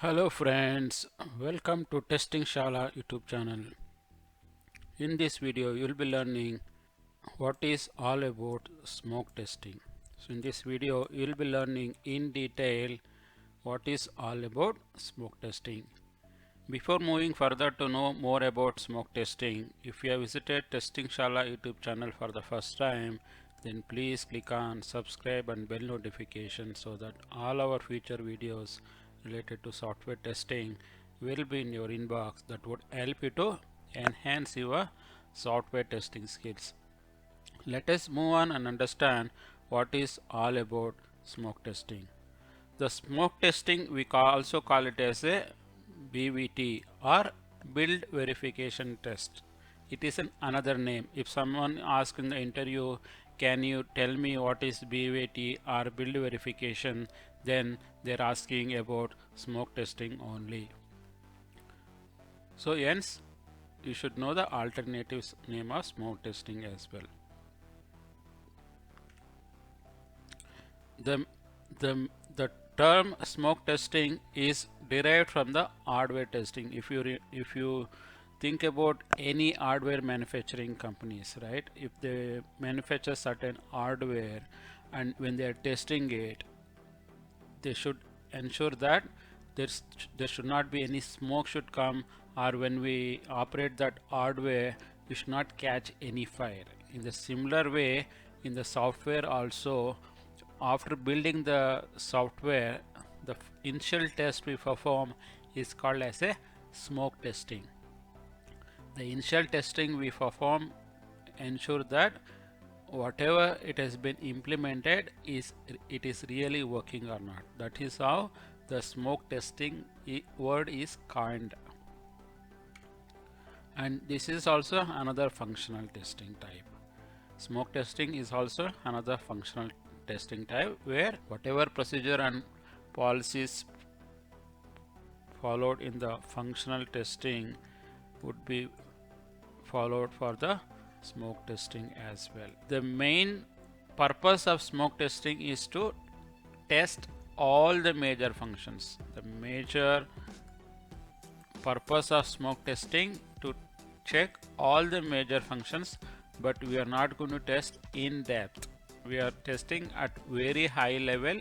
Hello friends, welcome to Testingshala YouTube channel. In this video you will be learning what is all about smoke testing. So in this video you will be learning in detail what is all about smoke testing. Before moving further to know more about smoke testing, if you have visited Testingshala YouTube channel for the first time, then please click on subscribe and bell notification so that all our future videos related to software testing will be in your inbox. That would help you to enhance your software testing skills. Let us move on and understand what is all about smoke testing. The smoke testing we also call it as a BVT or build verification test. It is another name. If someone asks in the interview, can you tell me what is BVT or build verification, then they're asking about smoke testing only. So hence you should know the alternative name of smoke testing as well. The term smoke testing is derived from the hardware testing. If you think about any hardware manufacturing companies, right? If they manufacture certain hardware and when they are testing it, they should ensure that there should not be any smoke should come, or when we operate that hardware we should not catch any fire. In the similar way, in the software also, after building the software, the initial test we perform is called as a smoke testing. The initial testing we perform ensure that whatever it has been implemented it is really working or not. That is how the smoke testing word is coined. And this is also another functional testing type. Smoke testing is also another functional testing type where whatever procedure and policies followed in the functional testing would be followed for the smoke testing as well. The main purpose of smoke testing is to test all the major functions. The major purpose of smoke testing to check all the major functions, but we are not going to test in depth. We are testing at very high level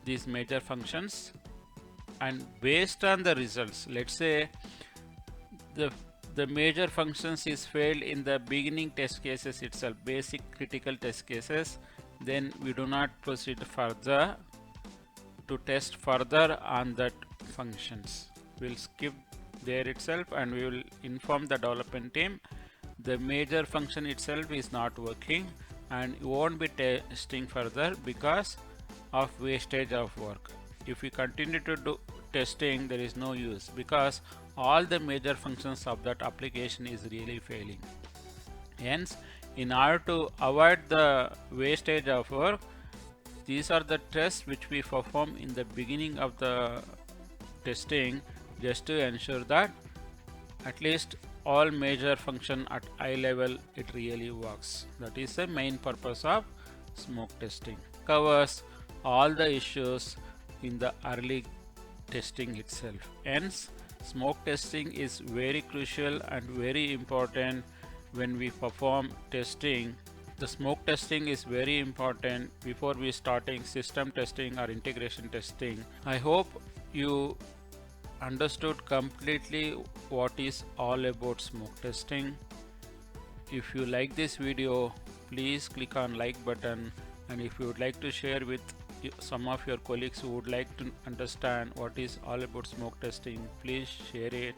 these major functions, and based on the results, let's say the major functions is failed in the beginning test cases itself, basic critical test cases, then we do not proceed further to test further on that functions. We'll skip there itself and we will inform the development team the major function itself is not working and you won't be testing further because of wastage of work. If we continue to do testing, there is no use because all the major functions of that application is really failing. Hence, in order to avoid the wastage of work, these are the tests which we perform in the beginning of the testing just to ensure that at least all major function at high level it really works. That is the main purpose of smoke testing. Covers all the issues in the early testing itself. Hence, smoke testing is very crucial and very important when we perform testing. The smoke testing is very important before we starting system testing or integration testing. I hope you understood completely what is all about smoke testing. If you like this video, please click on like button, and if you would like to share with some of your colleagues who would like to understand what is all about smoke testing, please share it.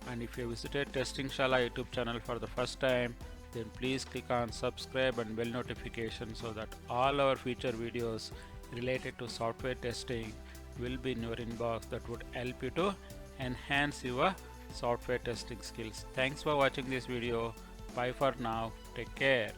And if you visited Testingshala YouTube channel for the first time, then please click on subscribe and bell notification so that all our future videos related to software testing will be in your inbox. That would help you to enhance your software testing skills. Thanks for watching this video. Bye for now. Take care.